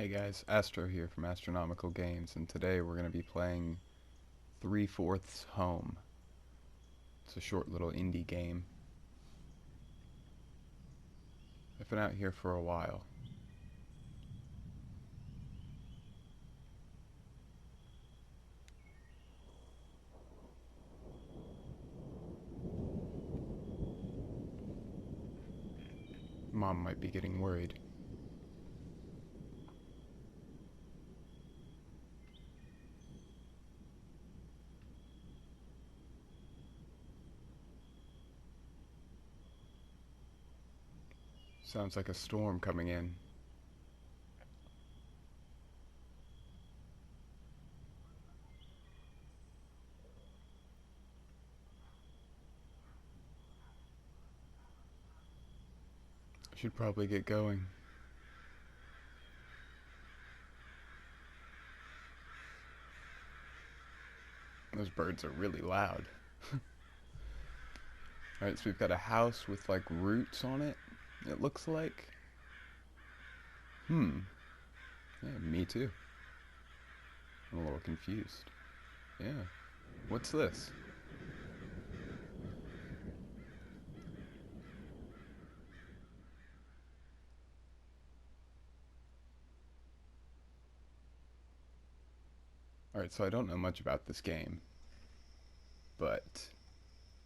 Hey guys, Astro here from Astronomical Games, and today we're going to be playing 3/4 Home. It's a short little indie game. I've been out here for a while. Mom might be getting worried. Sounds like a storm coming in. I should probably get going. Those birds are really loud. Alright, so we've got a house with like roots on it, it looks like. Yeah, me too. I'm a little confused. Yeah. What's this? Alright, so I don't know much about this game, but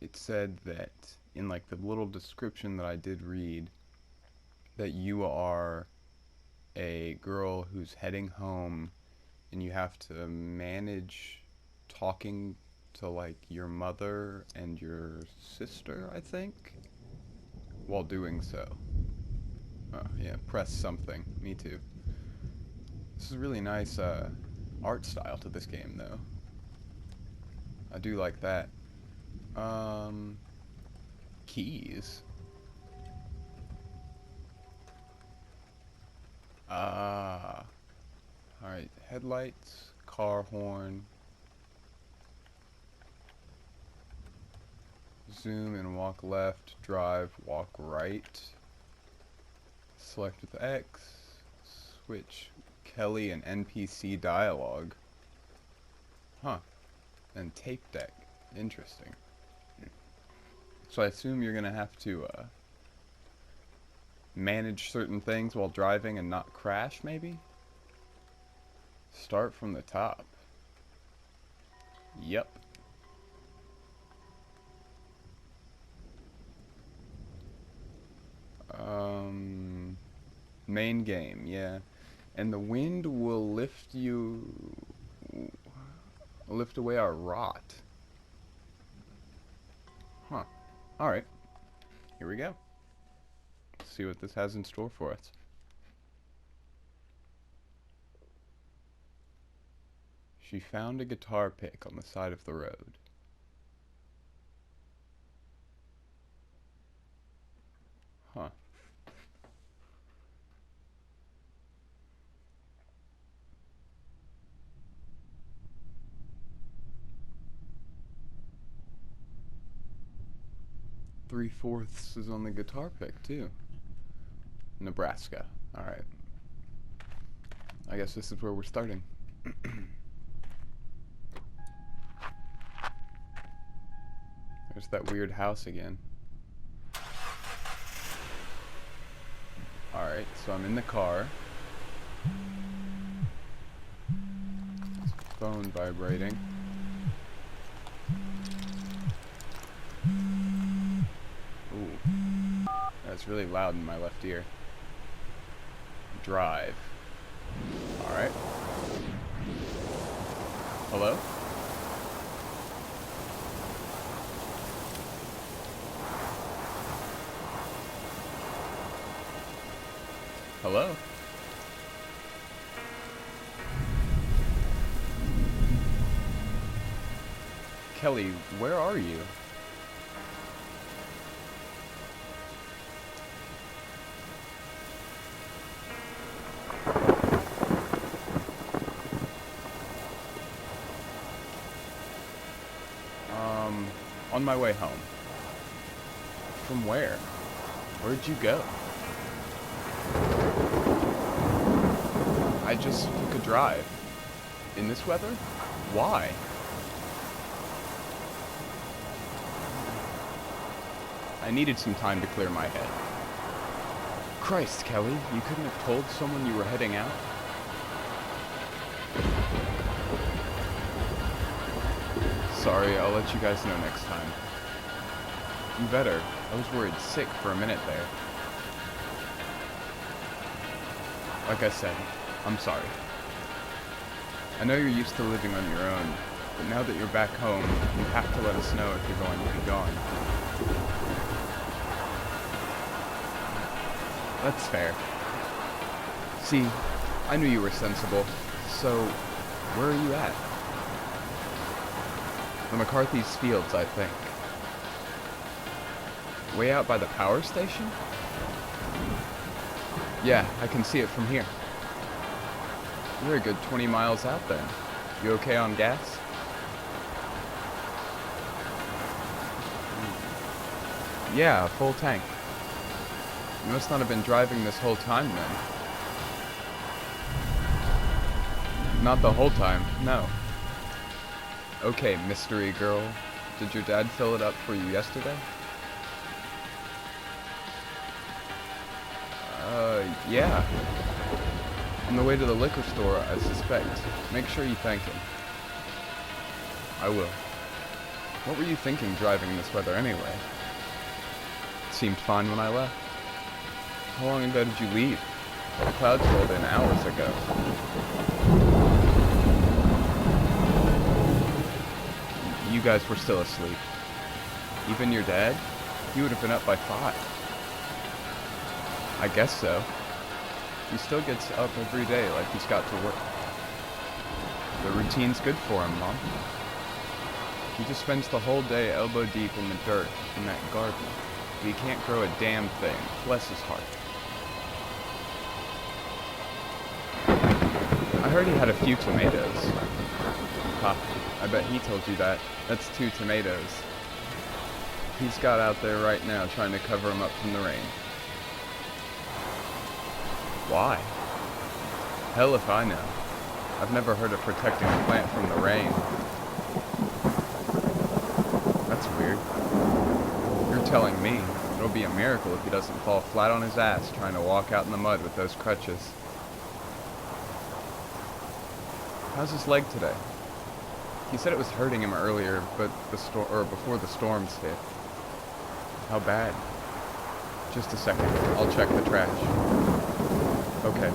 it said that in like the little description that I did read that you are a girl who's heading home and you have to manage talking to like your mother and your sister, I think, while doing so. Oh, yeah, press something. Me too. This is a really nice art style to this game though. I do like that. Keys. Ah. Alright, headlights, car horn. Zoom and walk left, drive, walk right. Select with X. Switch Kelly and NPC dialogue. Huh. And tape deck. Interesting. So I assume you're gonna have to manage certain things while driving and not crash, maybe? Start from the top. Yep. Main game, yeah. And the wind will lift away our rot. Huh. Alright. Here we go. Let's see what this has in store for us. She found a guitar pick on the side of the road. Huh. Three-fourths is on the guitar pick, too. Nebraska. Alright. I guess this is where we're starting. There's that weird house again. Alright, so I'm in the car. Phone vibrating. Ooh. That's really loud in my left ear. Drive. Alright. Hello? Hello? Kelly, where are you? On my way home. From where? Where'd you go? I just took a drive. In this weather? Why? I needed some time to clear my head. Christ, Kelly, you couldn't have told someone you were heading out? Sorry, I'll let you guys know next time. You better. I was worried sick for a minute there. Like I said, I'm sorry. I know you're used to living on your own, but now that you're back home, you have to let us know if you're going to be gone. That's fair. See, I knew you were sensible, so where are you at? The McCarthy's Fields, I think. Way out by the power station? Yeah, I can see it from here. You're a good 20 miles out then. You okay on gas? Yeah, full tank. You must not have been driving this whole time then. Not the whole time, no. Okay, mystery girl. Did your dad fill it up for you yesterday? Yeah. On the way to the liquor store, I suspect. Make sure you thank him. I will. What were you thinking driving in this weather anyway? It seemed fine when I left. How long ago did you leave? The clouds rolled in hours ago. You guys were still asleep. Even your dad? He would have been up by 5. I guess so. He still gets up every day like he's got to work. The routine's good for him, Mom. He just spends the whole day elbow deep in the dirt in that garden. But he can't grow a damn thing. Bless his heart. I heard he had a few tomatoes. Ha, I bet he told you that. That's 2 tomatoes. He's got out there right now trying to cover them up from the rain. Why? Hell if I know. I've never heard of protecting a plant from the rain. That's weird. You're telling me it'll be a miracle if he doesn't fall flat on his ass trying to walk out in the mud with those crutches. How's his leg today? He said it was hurting him earlier, but before the storms hit. How bad? Just a second. I'll check the trash. Okay.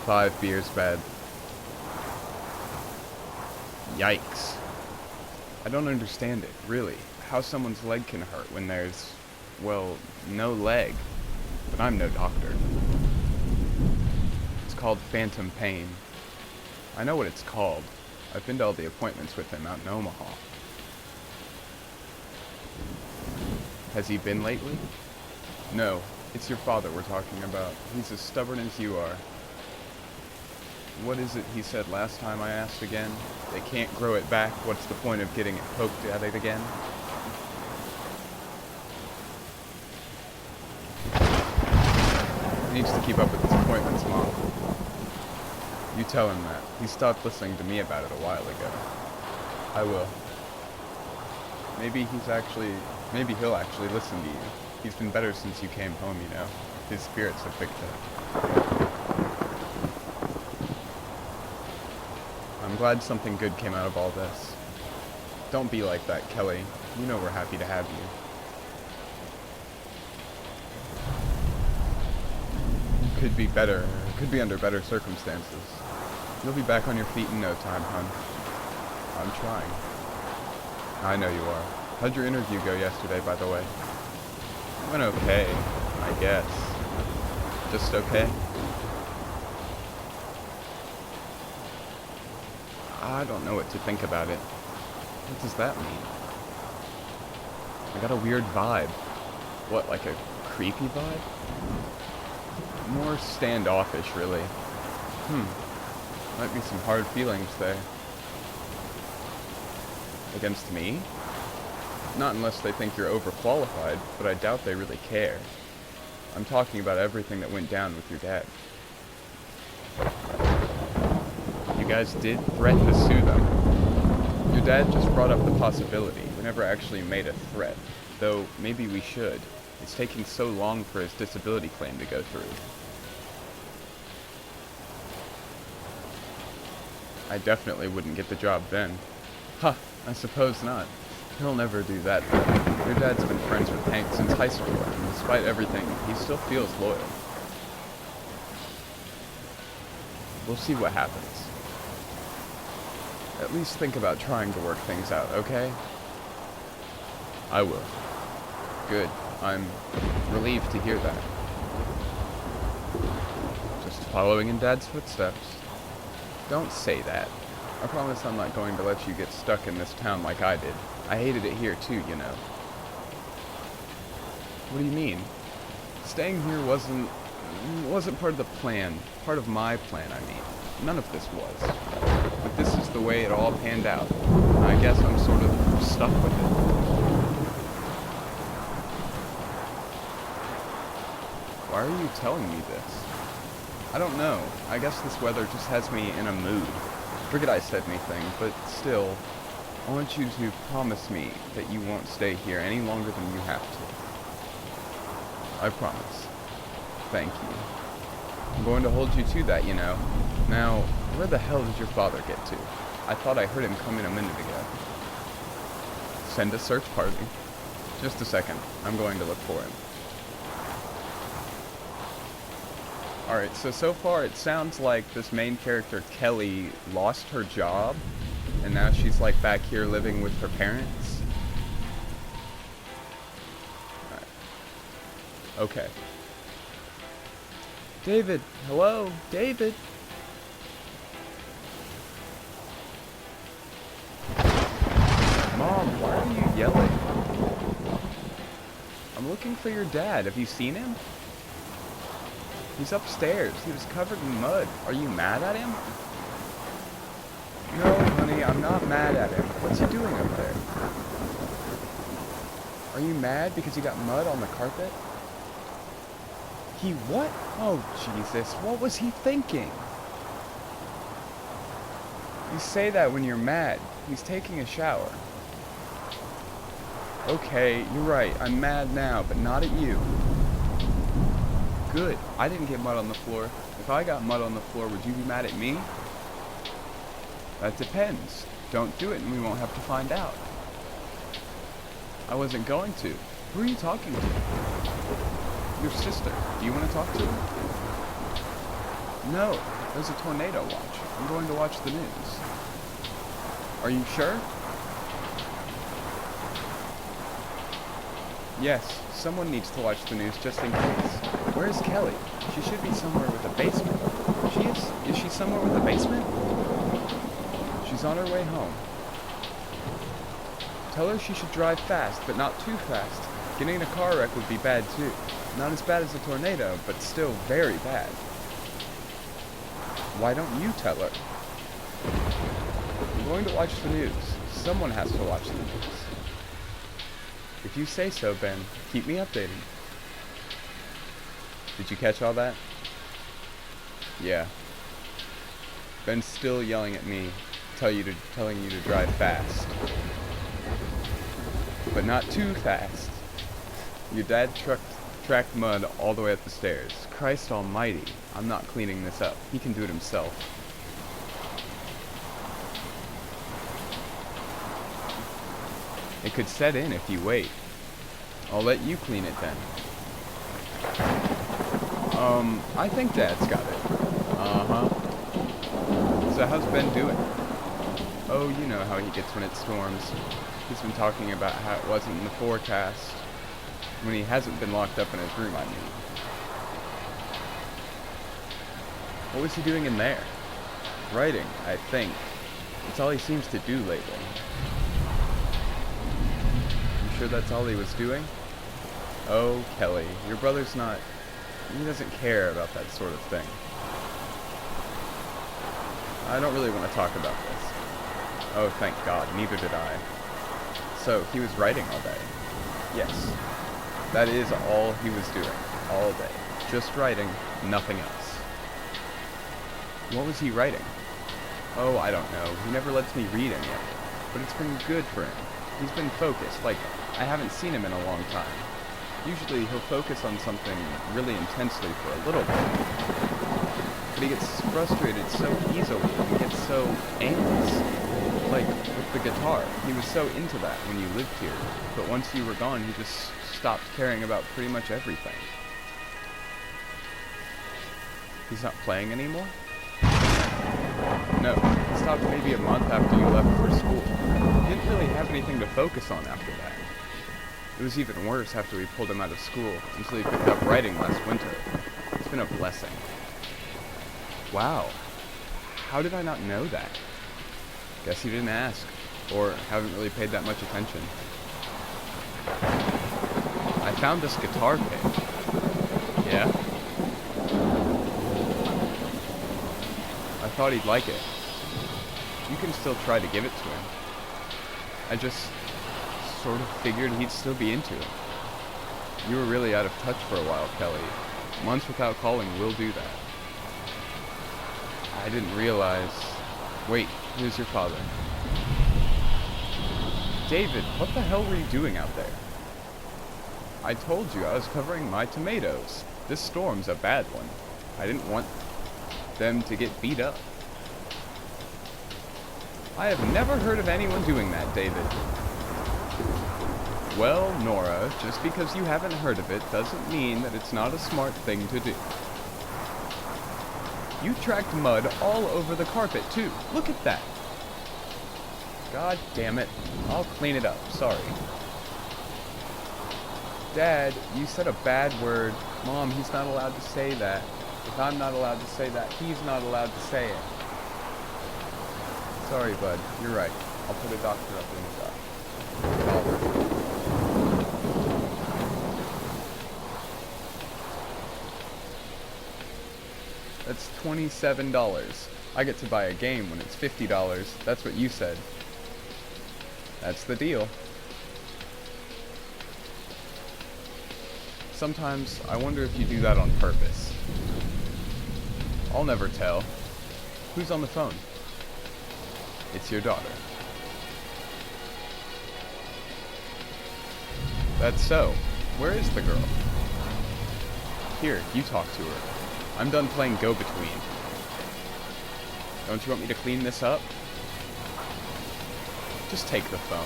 5 beers bad. Yikes. I don't understand it, really. How someone's leg can hurt when there's, well, no leg. But I'm no doctor. It's called phantom pain. I know what it's called. I've been to all the appointments with him out in Omaha. Has he been lately? No, it's your father we're talking about. He's as stubborn as you are. What is it he said last time I asked again? They can't grow it back. What's the point of getting it poked at it again? He needs to keep up with his appointments, Mom. You tell him that. He stopped listening to me about it a while ago. I will. Maybe he'll actually listen to you. He's been better since you came home, you know. His spirits have picked up. I'm glad something good came out of all this. Don't be like that, Kelly. You know we're happy to have you. Could be better. Could be under better circumstances. You'll be back on your feet in no time, hon. I'm trying. I know you are. How'd your interview go yesterday, by the way? It went okay, I guess. Just okay? I don't know what to think about it. What does that mean? I got a weird vibe. What, like a creepy vibe? More standoffish, really. Might be some hard feelings there. Against me? Not unless they think you're overqualified, but I doubt they really care. I'm talking about everything that went down with your dad. You guys did threaten to sue them. Your dad just brought up the possibility. We never actually made a threat, though maybe we should. It's taking so long for his disability claim to go through. I definitely wouldn't get the job then. Huh, I suppose not. He'll never do that though. Your dad's been friends with Hank since high school, and despite everything, he still feels loyal. We'll see what happens. At least think about trying to work things out, okay? I will. Good. I'm relieved to hear that. Just following in Dad's footsteps. Don't say that. I promise I'm not going to let you get stuck in this town like I did. I hated it here too, you know. What do you mean? Staying here wasn't part of the plan. Part of my plan, I mean. None of this was. But this is the way it all panned out. And I guess I'm sort of stuck with it. Why are you telling me this? I don't know. I guess this weather just has me in a mood. Forget I said anything, but still, I want you to promise me that you won't stay here any longer than you have to. I promise. Thank you. I'm going to hold you to that, you know. Now, where the hell did your father get to? I thought I heard him come in a minute ago. Send a search party. Just a second. I'm going to look for him. Alright, so far it sounds like this main character, Kelly, lost her job, and now she's like back here living with her parents. Alright. Okay. David! Hello? David! Mom, why are you yelling? I'm looking for your dad. Have you seen him? He's upstairs. He was covered in mud. Are you mad at him? No, honey, I'm not mad at him. What's he doing up there? Are you mad because he got mud on the carpet? He what? Oh, Jesus. What was he thinking? You say that when you're mad. He's taking a shower. Okay, you're right. I'm mad now, but not at you. Good. I didn't get mud on the floor. If I got mud on the floor, would you be mad at me? That depends. Don't do it and we won't have to find out. I wasn't going to. Who are you talking to? Your sister. Do you want to talk to her? No. There's a tornado watch. I'm going to watch the news. Are you sure? Yes. Someone needs to watch the news just in case. Where's Kelly? She should be somewhere with a basement. She is? Is she somewhere with a basement? She's on her way home. Tell her she should drive fast, but not too fast. Getting in a car wreck would be bad too. Not as bad as a tornado, but still very bad. Why don't you tell her? I'm going to watch the news. Someone has to watch the news. If you say so, Ben, keep me updated. Did you catch all that? Yeah. Ben's still yelling at me, telling you to drive fast. But not too fast. Your dad tracked mud all the way up the stairs. Christ almighty, I'm not cleaning this up. He can do it himself. It could set in if you wait. I'll let you clean it then. I think Dad's got it. Uh-huh. So how's Ben doing? Oh, you know how he gets when it storms. He's been talking about how it wasn't in the forecast. When he hasn't been locked up in his room, I mean. What was he doing in there? Writing, I think. It's all he seems to do lately. You sure that's all he was doing? Oh, Kelly, your brother's not... He doesn't care about that sort of thing. I don't really want to talk about this. Oh, thank God, neither did I. So, he was writing all day. Yes. That is all he was doing. All day. Just writing, nothing else. What was he writing? Oh, I don't know. He never lets me read any of it. But it's been good for him. He's been focused. Like, I haven't seen him in a long time. Usually he'll focus on something really intensely for a little bit. But he gets frustrated so easily and he gets so aimless. Like, with the guitar. He was so into that when you lived here. But once you were gone, he just stopped caring about pretty much everything. He's not playing anymore? No, he stopped maybe a month after you left for school. He didn't really have anything to focus on after that. It was even worse after we pulled him out of school until he picked up writing last winter. It's been a blessing. Wow. How did I not know that? Guess you didn't ask, or haven't really paid that much attention. I found this guitar pick. Yeah? I thought he'd like it. You can still try to give it to him. I just sort of figured he'd still be into it. You were really out of touch for a while, Kelly. Months without calling will do that. I didn't realize... Wait, who's your father? David, what the hell were you doing out there? I told you I was covering my tomatoes. This storm's a bad one. I didn't want them to get beat up. I have never heard of anyone doing that, David. Well, Nora, just because you haven't heard of it doesn't mean that it's not a smart thing to do. You tracked mud all over the carpet, too. Look at that. God damn it. I'll clean it up. Sorry. Dad, you said a bad word. Mom, he's not allowed to say that. If I'm not allowed to say that, he's not allowed to say it. Sorry, bud. You're right. I'll put a doctor up in his eye. That's $27. I get to buy a game when it's $50. That's what you said. That's the deal. Sometimes I wonder if you do that on purpose. I'll never tell. Who's on the phone? It's your daughter. That's so. Where is the girl? Here, you talk to her. I'm done playing go-between. Don't you want me to clean this up? Just take the phone.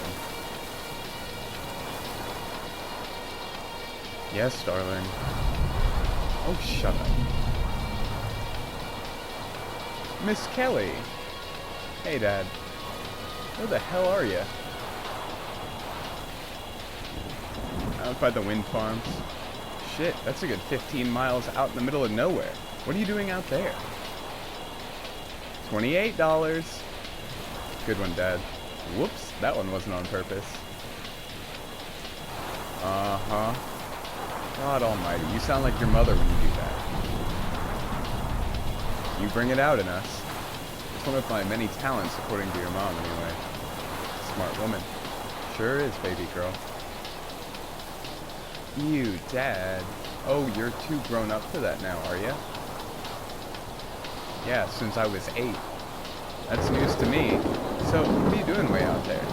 Yes, darling. Oh, shut up. Miss Kelly. Hey, Dad. Where the hell are you? Out by the wind farms. Shit, that's a good 15 miles out in the middle of nowhere. What are you doing out there? $28. Good one, Dad. Whoops, that one wasn't on purpose. Uh-huh. God almighty, you sound like your mother when you do that. You bring it out in us. It's one of my many talents, according to your mom, anyway. Smart woman. Sure is, baby girl. You, Dad. Oh, you're too grown up for that now, are you? Yeah, since I was 8. That's news to me. So, what are you doing way out there?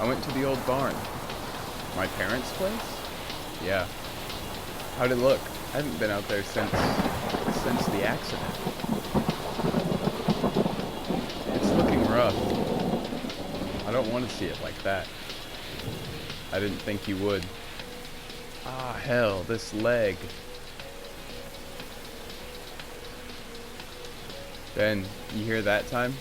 I went to the old barn. My parents' place? Yeah. How'd it look? I haven't been out there since the accident. It's looking rough. I don't want to see it like that. I didn't think you would. Ah, hell, this leg. Ben, you hear that time?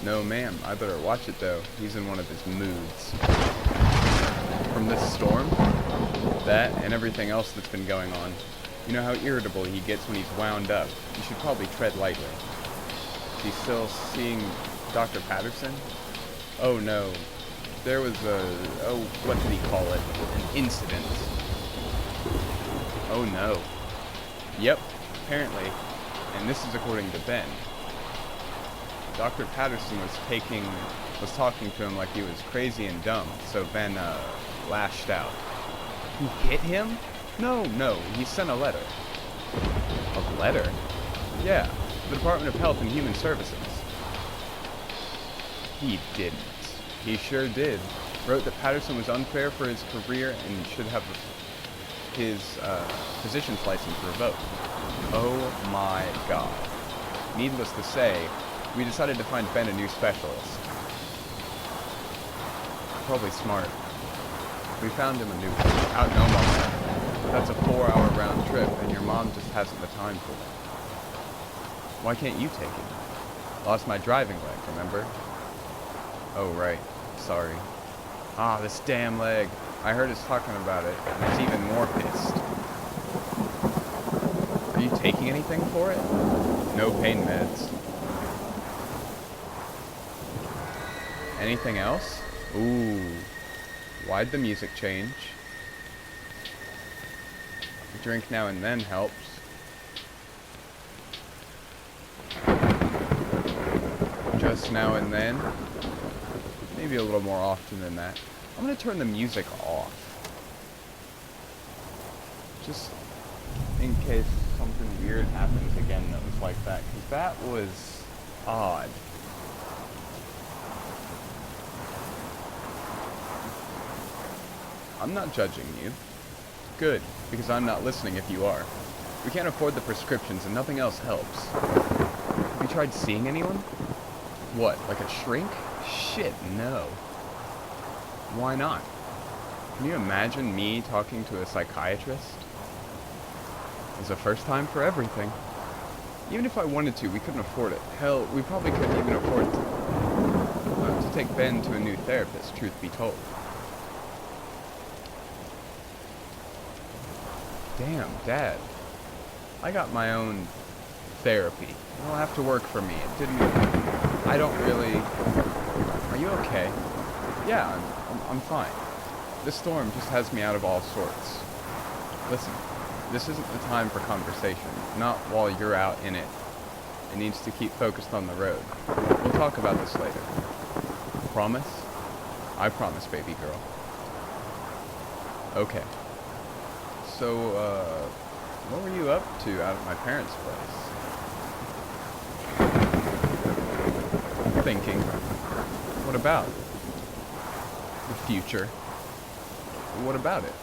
No, ma'am. I better watch it, though. He's in one of his moods. From this storm, that, and everything else that's been going on. You know how irritable he gets when he's wound up. You should probably tread lightly. He's still seeing Dr. Patterson? Oh, no. There was what did he call it? An incident. Oh, no. Yep, apparently. And this is according to Ben. Dr. Patterson was talking to him like he was crazy and dumb, so Ben, lashed out. He hit him? No, he sent a letter. A letter? Yeah, the Department of Health and Human Services. He didn't. He sure did. Wrote that Patterson was unfair for his career and should have his physician's license revoked. Oh my god. Needless to say, we decided to find Ben a new specialist. Probably smart. We found him a new one, out in Omaha. That's a 4-hour round trip, and your mom just hasn't the time for it. Why can't you take it? Lost my driving leg, remember? Oh, right. Sorry. Ah, this damn leg. I heard us talking about it, and it's even more pissed. Are you taking anything for it? No pain meds. Anything else? Ooh. Why'd the music change? A drink now and then helps. Just now and then. Maybe a little more often than that. I'm gonna turn the music off. Just in case something weird happens again that was like that. Because that was odd. I'm not judging you. Good, because I'm not listening if you are. We can't afford the prescriptions and nothing else helps. Have you tried seeing anyone? What, like a shrink? Shit, no. Why not? Can you imagine me talking to a psychiatrist? It's the first time for everything. Even if I wanted to, we couldn't afford it. Hell, we probably couldn't even afford to take Ben to a new therapist, truth be told. Damn, Dad. I got my own therapy. You don't have to work for me. It didn't... I don't really... Are you okay? Yeah, I'm fine. This storm just has me out of all sorts. Listen, this isn't the time for conversation. Not while you're out in it. It needs to keep focused on the road. We'll talk about this later. Promise? I promise, baby girl. Okay. So, what were you up to out at my parents' place? Thinking. What about? The future. What about it?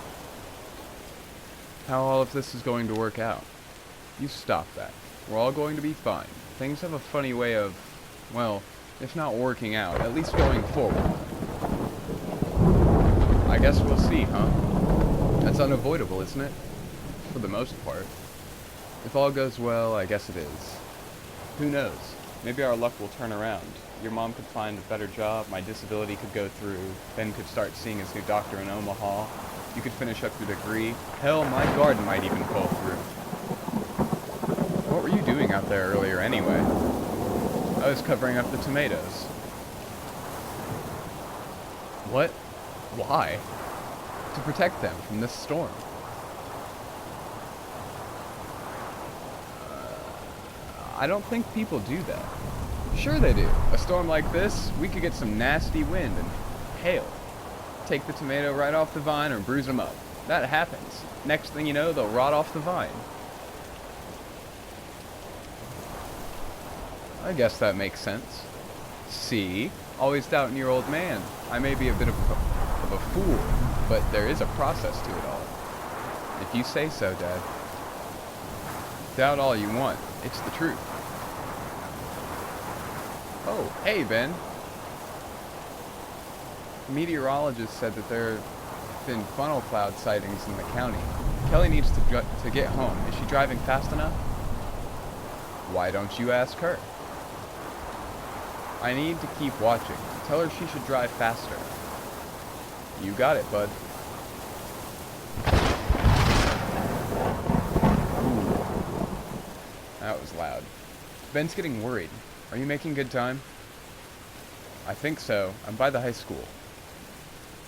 How all of this is going to work out. You stop that. We're all going to be fine. Things have a funny way of, well, if not working out, at least going forward. I guess we'll see, huh? That's unavoidable, isn't it? For the most part. If all goes well, I guess it is. Who knows? Maybe our luck will turn around. Your mom could find a better job, my disability could go through, Ben could start seeing his new doctor in Omaha, you could finish up your degree, hell, my garden might even fall through. What were you doing out there earlier anyway? I was covering up the tomatoes. What? Why? To protect them from this storm. I don't think people do that. Sure they do. A storm like this, we could get some nasty wind and hail. Take the tomato right off the vine or bruise them up. That happens. Next thing you know, they'll rot off the vine. I guess that makes sense. See? Always doubting your old man. I may be a bit of a fool, but there is a process to it all. If you say so, Dad. Doubt all you want. It's the truth. Oh, hey, Ben. Meteorologists said that there have been funnel cloud sightings in the county. Kelly needs to get home. Is she driving fast enough? Why don't you ask her? I need to keep watching. Tell her she should drive faster. You got it, bud. Ooh. That was loud. Ben's getting worried. Are you making good time? I think so. I'm by the high school.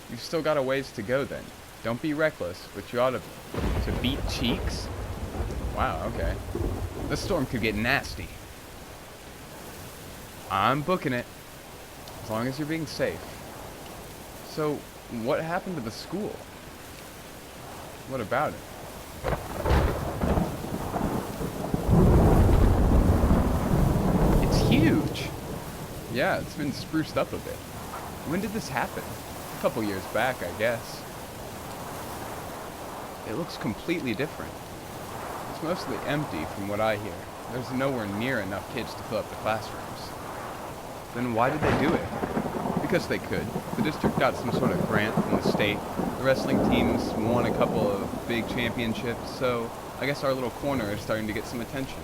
You've still got a ways to go then. Don't be reckless, but you ought to beat cheeks? Wow, okay. This storm could get nasty. I'm booking it. As long as you're being safe. So, what happened to the school? What about it? Yeah, it's been spruced up a bit. When did this happen? A couple years back, I guess. It looks completely different. It's mostly empty from what I hear. There's nowhere near enough kids to fill up the classrooms. Then why did they do it? Because they could. The district got some sort of grant from the state. The wrestling teams won a couple of big championships, so I guess our little corner is starting to get some attention.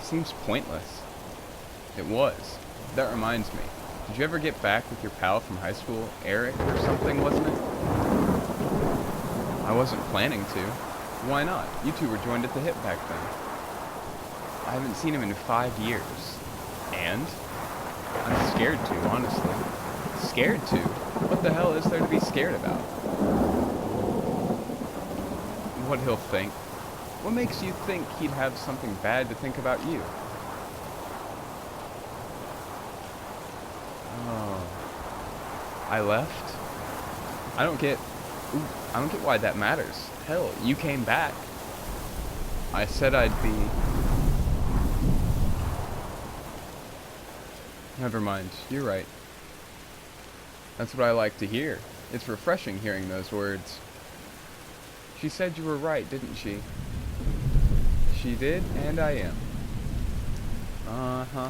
Seems pointless. It was. That reminds me. Did you ever get back with your pal from high school, Eric or something, wasn't it? I wasn't planning to. Why not? You two were joined at the hip back then. I haven't seen him in 5 years. And? I'm scared to, honestly. Scared to? What the hell is there to be scared about? What he'll think. What makes you think he'd have something bad to think about you? Oh. I left? I don't get why that matters. Hell, you came back. I said I'd be... Never mind, you're right. That's what I like to hear. It's refreshing hearing those words. She said you were right, didn't she? She did, and I am. Uh-huh.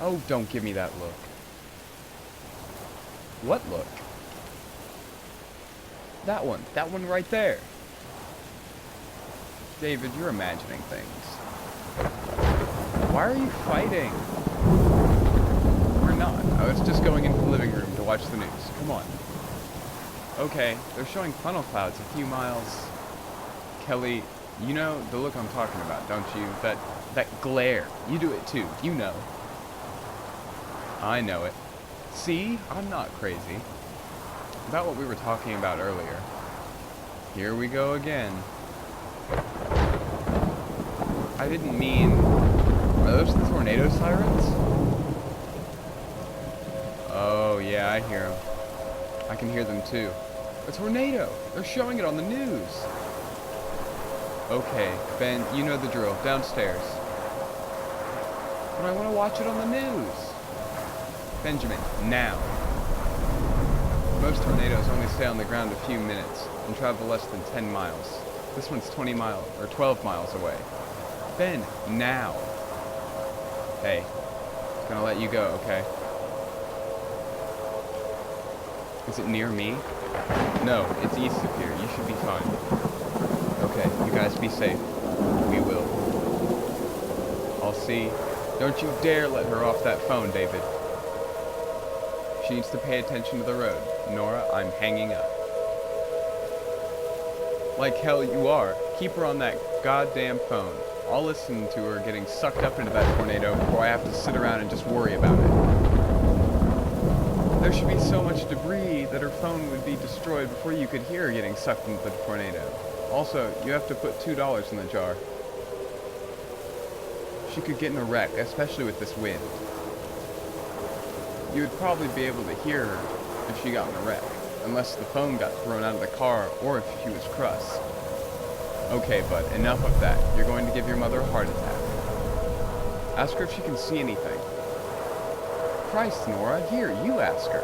Oh, don't give me that look. What look? That one right there. David, you're imagining things. Why are you fighting? We're not. I was just going into the living room to watch the news. Come on. Okay, they're showing funnel clouds a few miles. Kelly, you know the look I'm talking about, don't you? That glare. You do it too. You know. I know it. See? I'm not crazy. About what we were talking about earlier. Here we go again. I didn't mean... Are those the tornado sirens? Oh, yeah, I hear them. I can hear them too. A tornado! They're showing it on the news! Okay, Ben, you know the drill. Downstairs. But I want to watch it on the news! Benjamin, now. Most tornadoes only stay on the ground a few minutes and travel less than 10 miles. This one's 20 miles, or 12 miles away. Ben, now. Hey, I'm gonna let you go, okay? Is it near me? No, it's east of here. You should be fine. Okay, you guys be safe. We will. I'll see. Don't you dare let her off that phone, David. She needs to pay attention to the road. Nora, I'm hanging up. Like hell you are. Keep her on that goddamn phone. I'll listen to her getting sucked up into that tornado before I have to sit around and just worry about it. There should be so much debris that her phone would be destroyed before you could hear her getting sucked into the tornado. Also, you have to put $2 in the jar. She could get in a wreck, especially with this wind. You would probably be able to hear her if she got in a wreck, unless the phone got thrown out of the car or if she was crushed. Okay, bud, enough of that. You're going to give your mother a heart attack. Ask her if she can see anything. Christ, Nora, here, you ask her.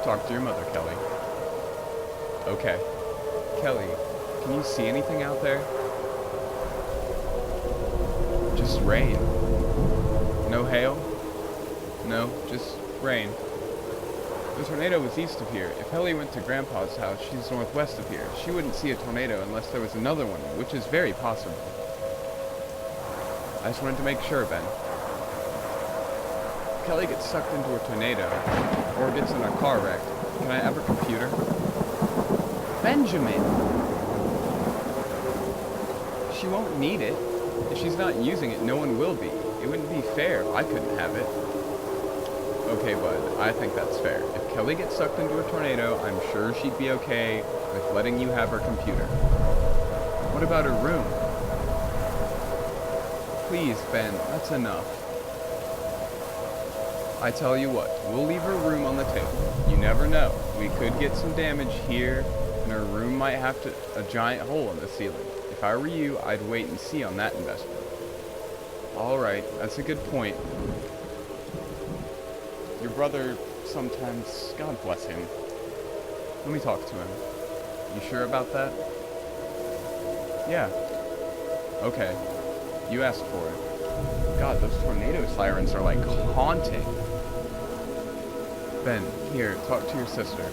Talk to your mother, Kelly. Okay. Kelly, can you see anything out there? Just rain. No hail? No, just rain. The tornado was east of here. If Ellie went to Grandpa's house, she's northwest of here. She wouldn't see a tornado unless there was another one, which is very possible. I just wanted to make sure, Ben. If Kelly gets sucked into a tornado, or gets in a car wreck, can I have her computer? Benjamin! She won't need it. If she's not using it, no one will be. It wouldn't be fair. I couldn't have it. Okay, bud, I think that's fair. If Kelly gets sucked into a tornado, I'm sure she'd be okay with letting you have her computer. What about her room? Please, Ben, that's enough. I tell you what, we'll leave her room on the table. You never know. We could get some damage here, and her room might have a giant hole in the ceiling. If I were you, I'd wait and see on that investment. Alright, that's a good point. Your brother sometimes, God bless him. Let me talk to him. You sure about that? Yeah. Okay. You asked for it. God, those tornado sirens are like haunting. Ben, here, talk to your sister.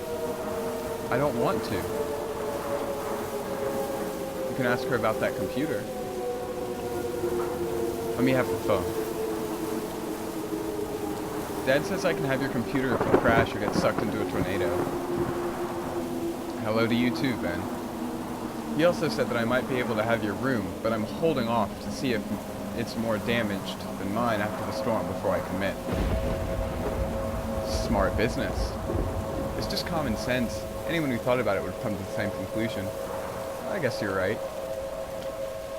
I don't want to. You can ask her about that computer. Let me have the phone. Dad says I can have your computer if you crash or get sucked into a tornado. Hello to you too, Ben. He also said that I might be able to have your room, but I'm holding off to see if it's more damaged than mine after the storm before I commit. Smart business. It's just common sense. Anyone who thought about it would have come to the same conclusion. I guess you're right.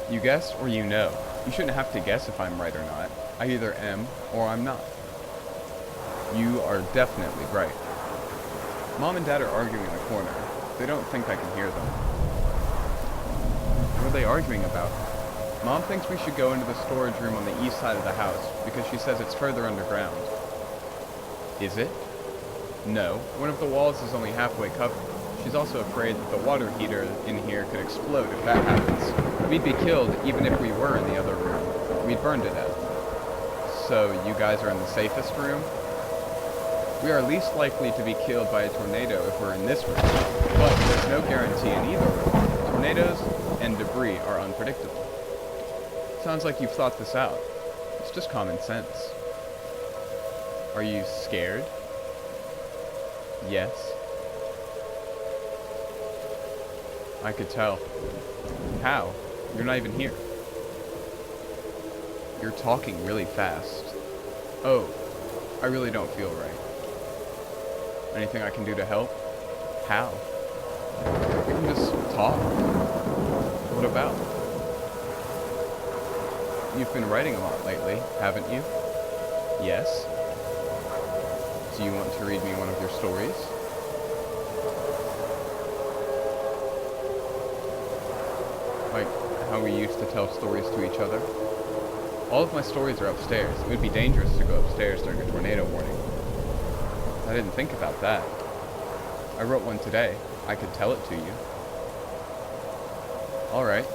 You guess or you know. You shouldn't have to guess if I'm right or not. I either am or I'm not. You are definitely right. Mom and Dad are arguing in the corner. They don't think I can hear them. What are they arguing about? Mom thinks we should go into the storage room on the east side of the house because she says it's further underground. Is it? No, one of the walls is only halfway covered. She's also afraid that the water heater in here could explode if that happens. We'd be killed even if we were in the other room. We'd burn to death. So you guys are in the safest room? We are least likely to be killed by a tornado if we're in this room, but there's no guarantee in either room. Tornadoes and debris are unpredictable. Sounds like you've thought this out. It's just common sense. Are you scared? Yes. I could tell. How? You're not even here. You're talking really fast. Oh, I really don't feel right. Anything I can do to help? How? We can just talk. What about? You've been writing a lot lately, haven't you? Yes. Do you want to read me one of your stories? Like how we used to tell stories to each other? All of my stories are upstairs. It would be dangerous to go upstairs during a tornado warning. I didn't think about that. I wrote one today. I could tell it to you. Alright.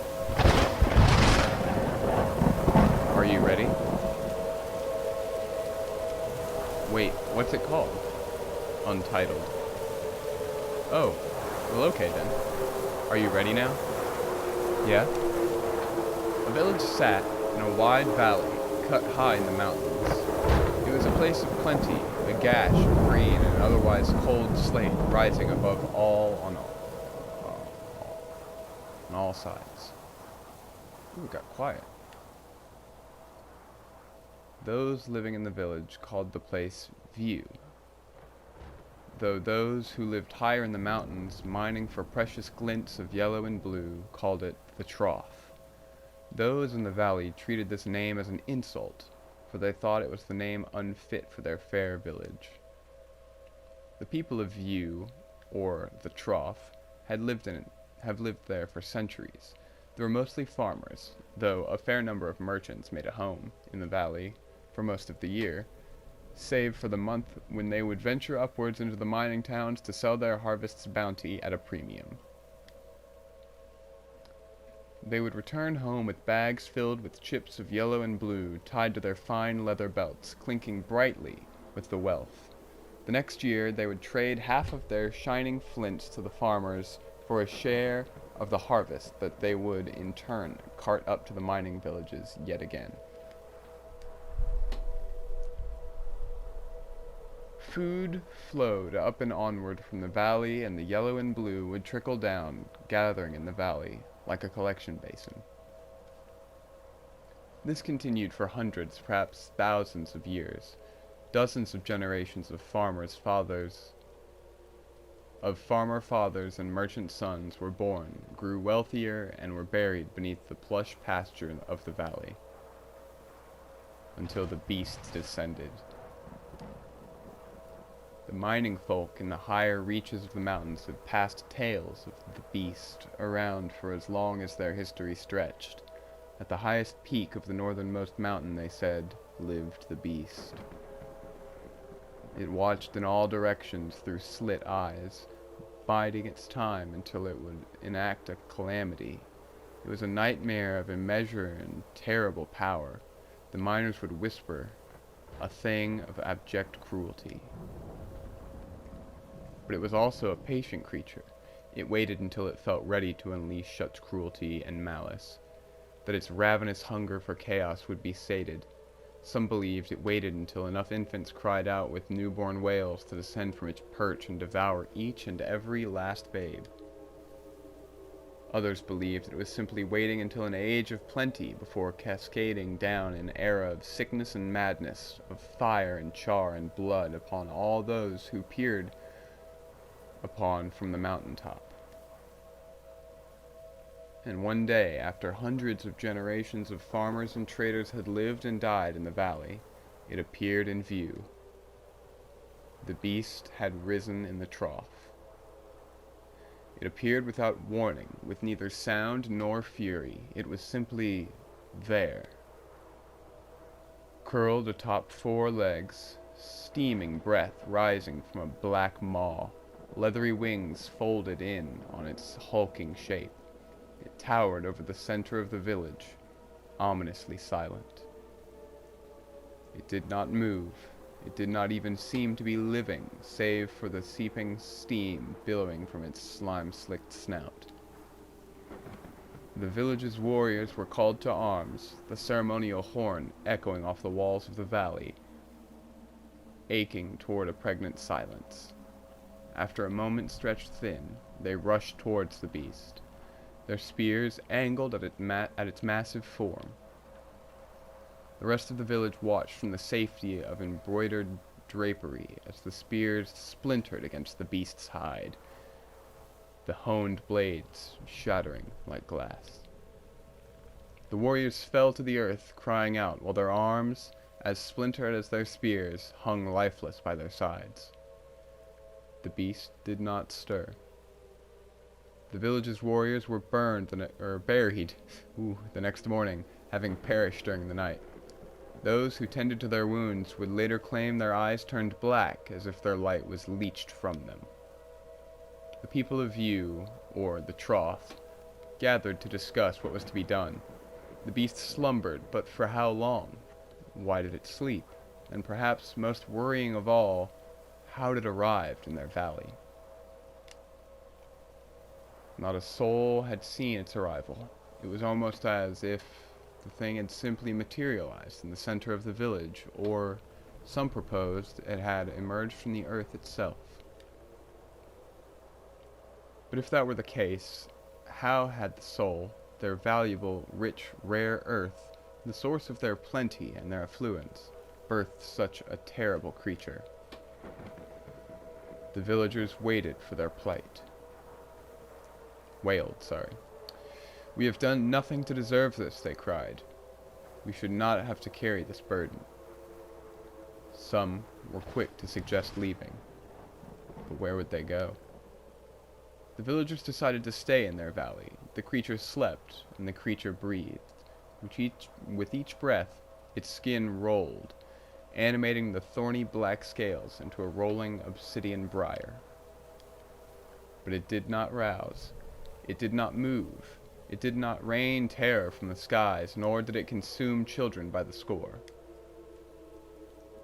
Are you ready? Wait, what's it called? Untitled. Oh, well okay then. Are you ready now? Yeah? A village sat in a wide valley, cut high in the mountains. It was a place of plenty, a gash of green and otherwise cold slate rising above all on all sides. Ooh, it got quiet. Those living in the village called the place View, though those who lived higher in the mountains, mining for precious glints of yellow and blue, called it the Trough. Those in the valley treated this name as an insult, for they thought it was the name unfit for their fair village. The people of View, or the Trough, have lived there for centuries. They were mostly farmers, though a fair number of merchants made a home in the valley for most of the year, save for the month when they would venture upwards into the mining towns to sell their harvest's bounty at a premium. They would return home with bags filled with chips of yellow and blue tied to their fine leather belts, clinking brightly with the wealth. The next year they would trade half of their shining flints to the farmers for a share of the harvest that they would, in turn, cart up to the mining villages yet again. Food flowed up and onward from the valley, and the yellow and blue would trickle down, gathering in the valley, like a collection basin. This continued for hundreds, perhaps thousands of years. Dozens of generations of farmer fathers and merchant sons were born, grew wealthier, and were buried beneath the plush pasture of the valley, until the beasts descended. The mining folk in the higher reaches of the mountains have passed tales of the beast around for as long as their history stretched, At the highest peak of the northernmost mountain, they said, lived the beast. It watched in all directions through slit eyes, biding its time until it would enact a calamity. It was a nightmare of immeasurable and terrible power. The miners would whisper, a thing of abject cruelty. But it was also a patient creature. It waited until it felt ready to unleash such cruelty and malice, that its ravenous hunger for chaos would be sated. Some believed it waited until enough infants cried out with newborn wails to descend from its perch and devour each and every last babe. Others believed it was simply waiting until an age of plenty before cascading down an era of sickness and madness, of fire and char and blood upon all those who peered upon from the mountaintop. And one day, after hundreds of generations of farmers and traders had lived and died in the valley, it appeared in view. The beast had risen in the trough. It appeared without warning, with neither sound nor fury. It was simply there. Curled atop 4 legs, steaming breath rising from a black maw, leathery wings folded in on its hulking shape. It towered over the center of the village, ominously silent. It did not move. It did not even seem to be living, save for the seeping steam billowing from its slime-slicked snout. The village's warriors were called to arms, the ceremonial horn echoing off the walls of the valley, aching toward a pregnant silence. After a moment stretched thin, they rushed towards the beast, their spears angled at its massive form. The rest of the village watched from the safety of embroidered drapery as the spears splintered against the beast's hide, the honed blades shattering like glass. The warriors fell to the earth, crying out, while their arms, as splintered as their spears, hung lifeless by their sides. The beast did not stir. The village's warriors were buried the next morning, having perished during the night. Those who tended to their wounds would later claim their eyes turned black as if their light was leached from them. The people of View, or the Trough, gathered to discuss what was to be done. The beast slumbered, but for how long? Why did it sleep? And perhaps most worrying of all, how it arrived in their valley. Not a soul had seen its arrival. It was almost as if the thing had simply materialized in the center of the village, or, some proposed, it had emerged from the earth itself. But if that were the case, how had the soul, their valuable, rich, rare earth, the source of their plenty and their affluence, birthed such a terrible creature? The villagers waited for their plight. Wailed. We have done nothing to deserve this, they cried. We should not have to carry this burden. Some were quick to suggest leaving, but where would they go? The villagers decided to stay in their valley. The creature slept, and the creature breathed. With each breath, its skin rolled, animating the thorny black scales into a rolling obsidian briar. But it did not rouse. It did not move. It did not rain terror from the skies, nor did it consume children by the score.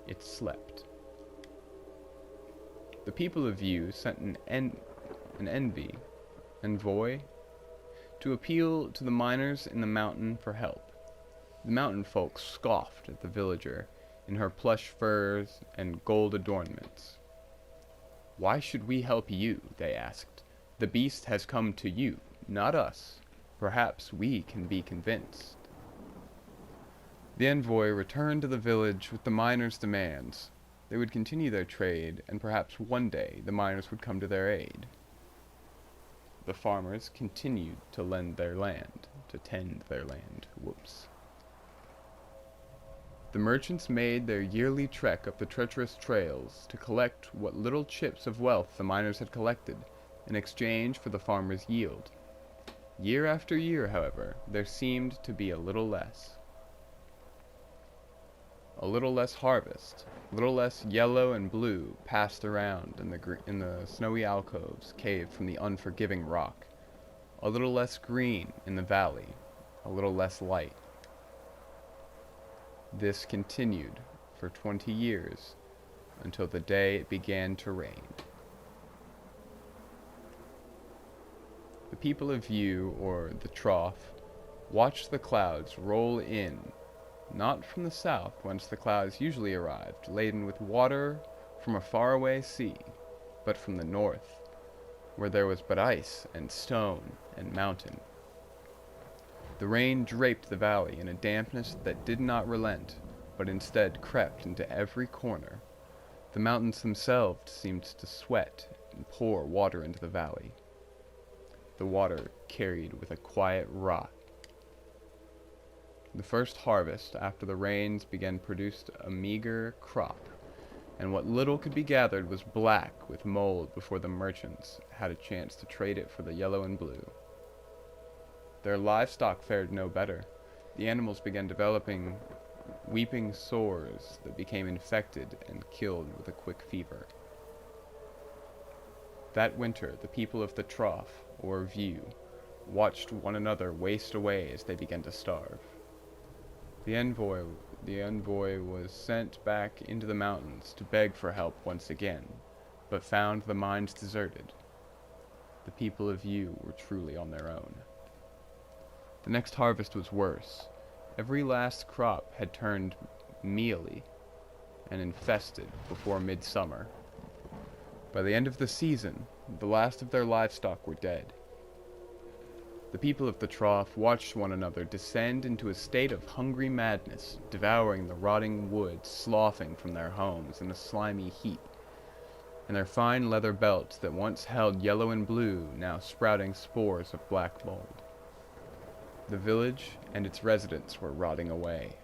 It slept. The people of View sent an envoy to appeal to the miners in the mountain for help. The mountain folk scoffed at the villager in her plush furs and gold adornments. Why should we help you? They asked. The beast has come to you, not us. Perhaps we can be convinced. The envoy returned to the village with the miners' demands. They would continue their trade, and perhaps one day the miners would come to their aid. The farmers continued to tend their land. The merchants made their yearly trek up the treacherous trails to collect what little chips of wealth the miners had collected in exchange for the farmers' yield. Year after year, however, there seemed to be a little less. A little less harvest, a little less yellow and blue passed around in the snowy alcoves caved from the unforgiving rock, a little less green in the valley, a little less light. This continued for 20 years until the day it began to rain. The people of View, or the Trough, watched the clouds roll in, not from the south, whence the clouds usually arrived, laden with water from a faraway sea, but from the north, where there was but ice and stone and mountain. The rain draped the valley in a dampness that did not relent, but instead crept into every corner. The mountains themselves seemed to sweat and pour water into the valley. The water carried with a quiet rot. The first harvest after the rains began produced a meager crop, and what little could be gathered was black with mold before the merchants had a chance to trade it for the yellow and blue. Their livestock fared no better. The animals began developing weeping sores that became infected and killed with a quick fever. That winter, the people of the Trough, or View, watched one another waste away as they began to starve. The envoy was sent back into the mountains to beg for help once again, but found the mines deserted. The people of View were truly on their own. The next harvest was worse. Every last crop had turned mealy and infested before midsummer. By the end of the season, the last of their livestock were dead. The people of the Trough watched one another descend into a state of hungry madness, devouring the rotting wood, sloughing from their homes in a slimy heap, and their fine leather belts that once held yellow and blue now sprouting spores of black mold. The village and its residents were rotting away.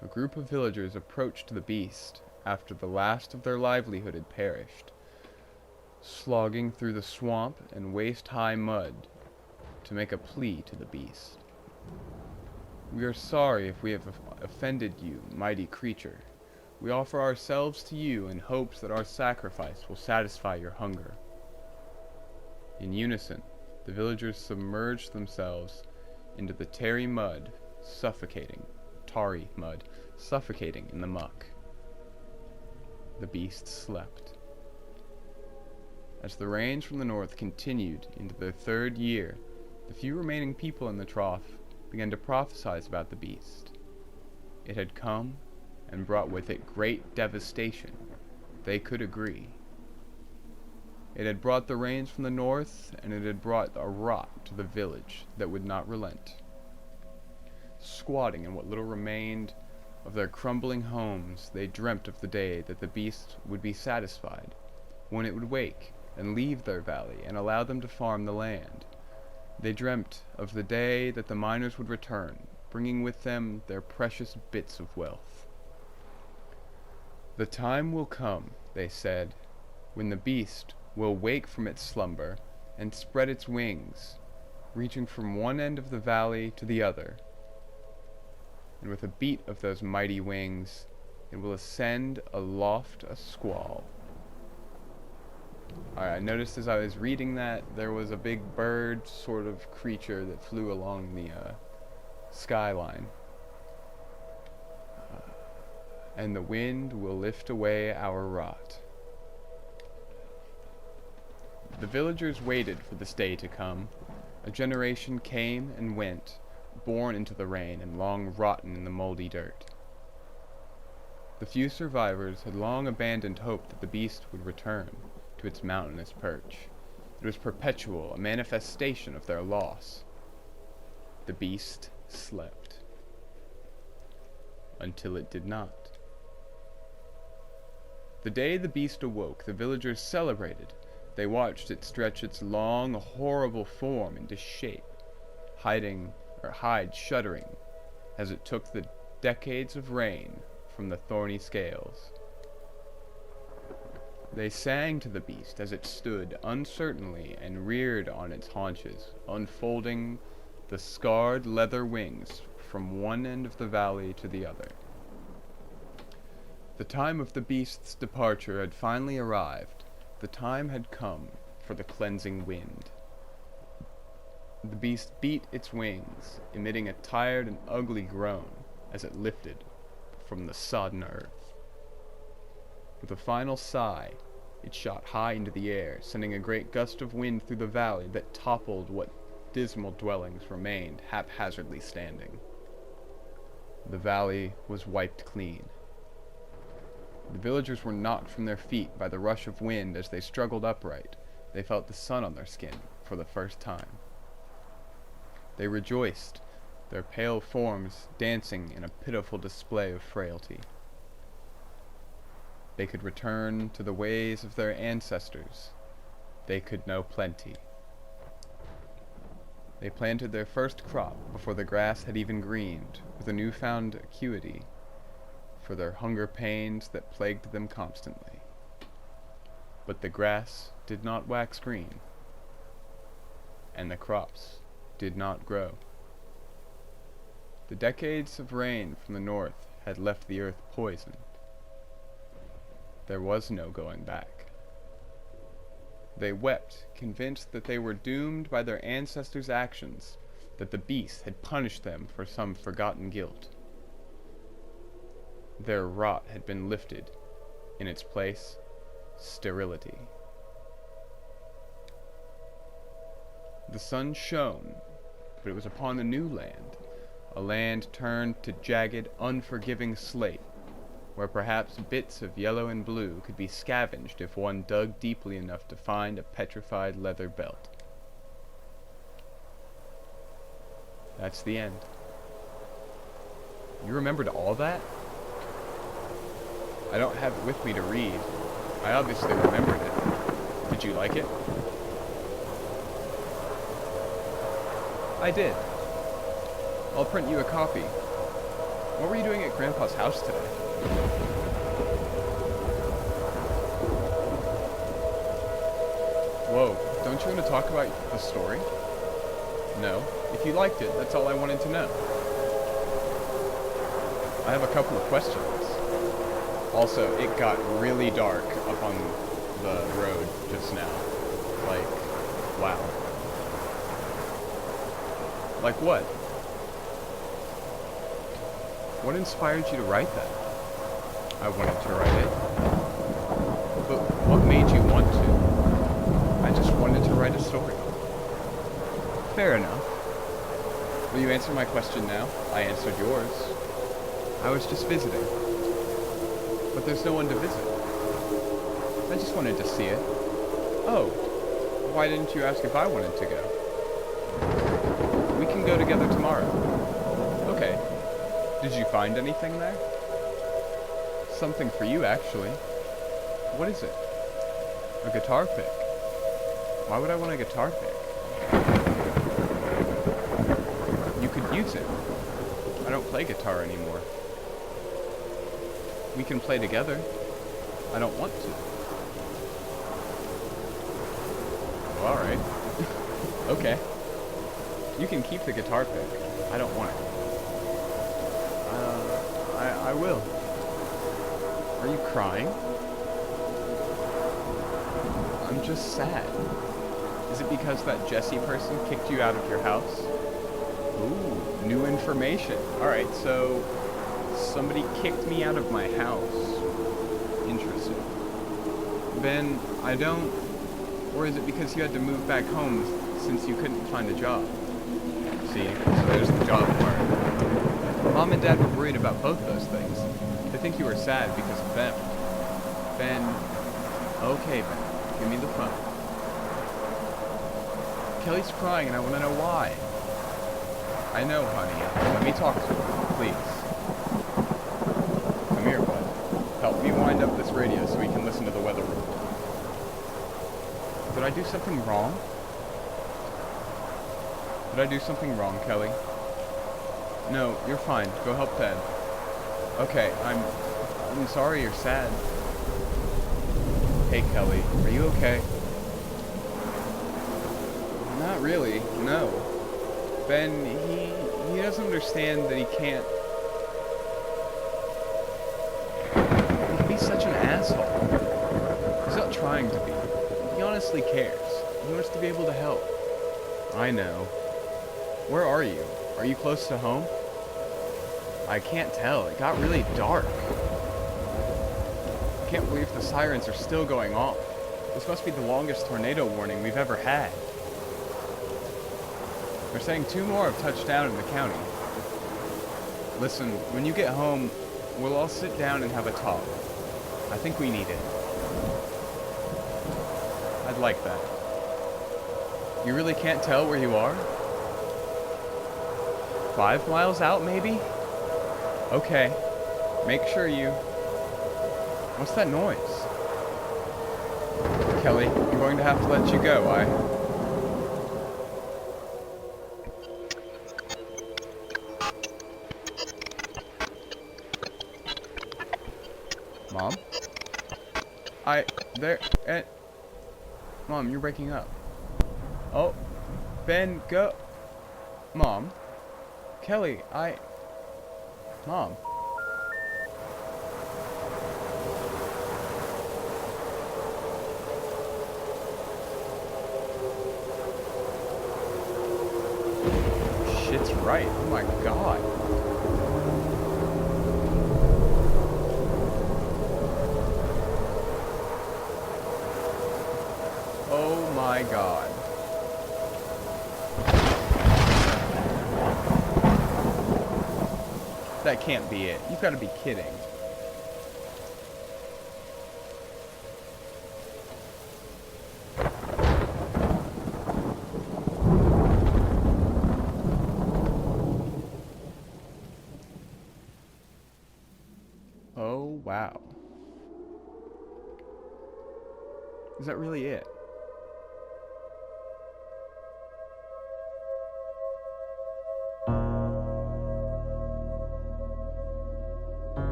A group of villagers approached the beast after the last of their livelihood had perished, slogging through the swamp and waist-high mud to make a plea to the beast. "We are sorry if we have offended you, mighty creature. We offer ourselves to you in hopes that our sacrifice will satisfy your hunger." In unison, the villagers submerged themselves into the tarry mud, suffocating in the muck. The beast slept. As the rains from the north continued into their third year, the few remaining people in the Trough began to prophesy about the beast. It had come and brought with it great devastation. They could agree. It had brought the rains from the north, and it had brought a rot to the village that would not relent. Squatting in what little remained of their crumbling homes, they dreamt of the day that the beast would be satisfied, when it would wake and leave their valley and allow them to farm the land. They dreamt of the day that the miners would return, bringing with them their precious bits of wealth. "The time will come," they said, "when the beast will wake from its slumber and spread its wings, reaching from one end of the valley to the other. And with a beat of those mighty wings, it will ascend aloft a squall." Alright, I noticed as I was reading that there was a big bird sort of creature that flew along the skyline. "And the wind will lift away our rot." The villagers waited for this day to come. A generation came and went, born into the rain and long rotten in the moldy dirt. The few survivors had long abandoned hope that the beast would return to its mountainous perch. It was perpetual, a manifestation of their loss. The beast slept. Until it did not. The day the beast awoke, the villagers celebrated. They watched it stretch its long, horrible form into shape, hide shuddering as it took the decades of rain from the thorny scales. They sang to the beast as it stood uncertainly and reared on its haunches, unfolding the scarred leather wings from one end of the valley to the other. The time of the beast's departure had finally arrived. The time had come for the cleansing wind. The beast beat its wings, emitting a tired and ugly groan as it lifted from the sodden earth. With a final sigh, it shot high into the air, sending a great gust of wind through the valley that toppled what dismal dwellings remained haphazardly standing. The valley was wiped clean. The villagers were knocked from their feet by the rush of wind as they struggled upright. They felt the sun on their skin for the first time. They rejoiced, their pale forms dancing in a pitiful display of frailty. They could return to the ways of their ancestors. They could know plenty. They planted their first crop before the grass had even greened, with a newfound acuity for their hunger pains that plagued them constantly. But the grass did not wax green, and the crops did not grow. The decades of rain from the north had left the earth poisoned. There was no going back. They wept, convinced that they were doomed by their ancestors' actions, that the beast had punished them for some forgotten guilt. Their rot had been lifted. In its place, sterility. The sun shone, but it was upon a new land, a land turned to jagged, unforgiving slate, where perhaps bits of yellow and blue could be scavenged if one dug deeply enough to find a petrified leather belt. That's the end. You remembered all that? I don't have it with me to read. I obviously remembered it. Did you like it? I did. I'll print you a copy. What were you doing at Grandpa's house today? Whoa, don't you want to talk about the story? No. If you liked it, that's all I wanted to know. I have a couple of questions. Also, it got really dark up on the road just now. Like, wow. Like what? What inspired you to write that? I wanted to write it. But what made you want to? I just wanted to write a story. Fair enough. Will you answer my question now? I answered yours. I was just visiting. But there's no one to visit. I just wanted to see it. Oh, why didn't you ask if I wanted to go? We can go together tomorrow. Okay. Did you find anything there? Something for you, actually. What is it? A guitar pick. Why would I want a guitar pick? You could use it. I don't play guitar anymore. We can play together. I don't want to. Well, alright. Okay. You can keep the guitar pick. I don't want it. I will. Are you crying? I'm just sad. Is it because that Jesse person kicked you out of your house? Ooh, new information. Alright, so somebody kicked me out of my house. Interesting. Ben, I don't... Or is it because you had to move back home since you couldn't find a job? See, so there's the job part. Mom and Dad were worried about both those things. They think you were sad because of them. Ben... Okay, Ben. Give me the phone. Kelly's crying and I want to know why. I know, honey. Let me talk to her, please. Come here, bud. Help me wind up this radio so we can listen to the weather report. Did I do something wrong? Did I do something wrong, Kelly? No, you're fine. Go help Dad. Okay, I'm sorry you're sad. Hey, Kelly, are you okay? Not really, no. Ben, he doesn't understand that he can't... He can be such an asshole. He's not trying to be. He honestly cares. He wants to be able to help. I know. Where are you? Are you close to home? I can't tell. It got really dark. I can't believe the sirens are still going off. This must be the longest tornado warning we've ever had. They're saying 2 more have touched down in the county. Listen, when you get home, we'll all sit down and have a talk. I think we need it. I'd like that. You really can't tell where you are? 5 miles out, maybe? Okay. Make sure you... What's that noise? Kelly, I'm going to have to let you go. Mom? Mom, you're breaking up. Oh. Ben, go. Mom. Kelly, Mom. Shit's right. Oh my god. Oh my god. That can't be it. You've got to be kidding. Oh, wow. Is that really it?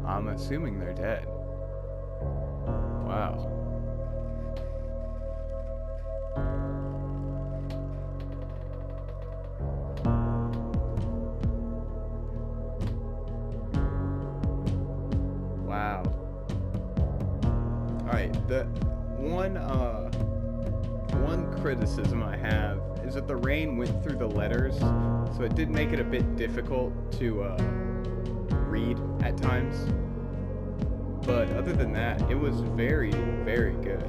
I'm assuming they're dead. Wow. Wow. Alright, the one criticism I have is that the rain went through the letters, so it did make it a bit difficult to read at times. But other than that, it was very, very good.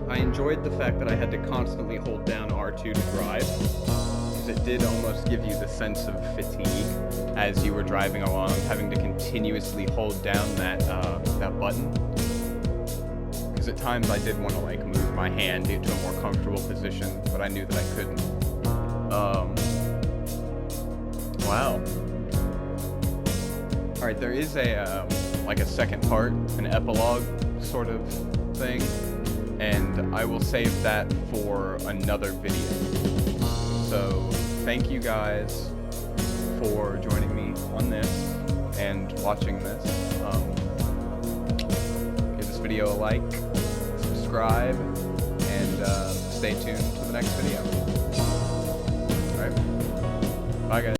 I enjoyed the fact that I had to constantly hold down R2 to drive, because it did almost give you the sense of fatigue as you were driving along, having to continuously hold down that button. Because at times I did want to like move my hand into a more comfortable position, but I knew that I couldn't. Wow. Alright, there is a like a second part, an epilogue sort of thing, and I will save that for another video. So, thank you guys for joining me on this and watching this. Give this video a like, subscribe, and stay tuned for the next video. Alright, bye guys.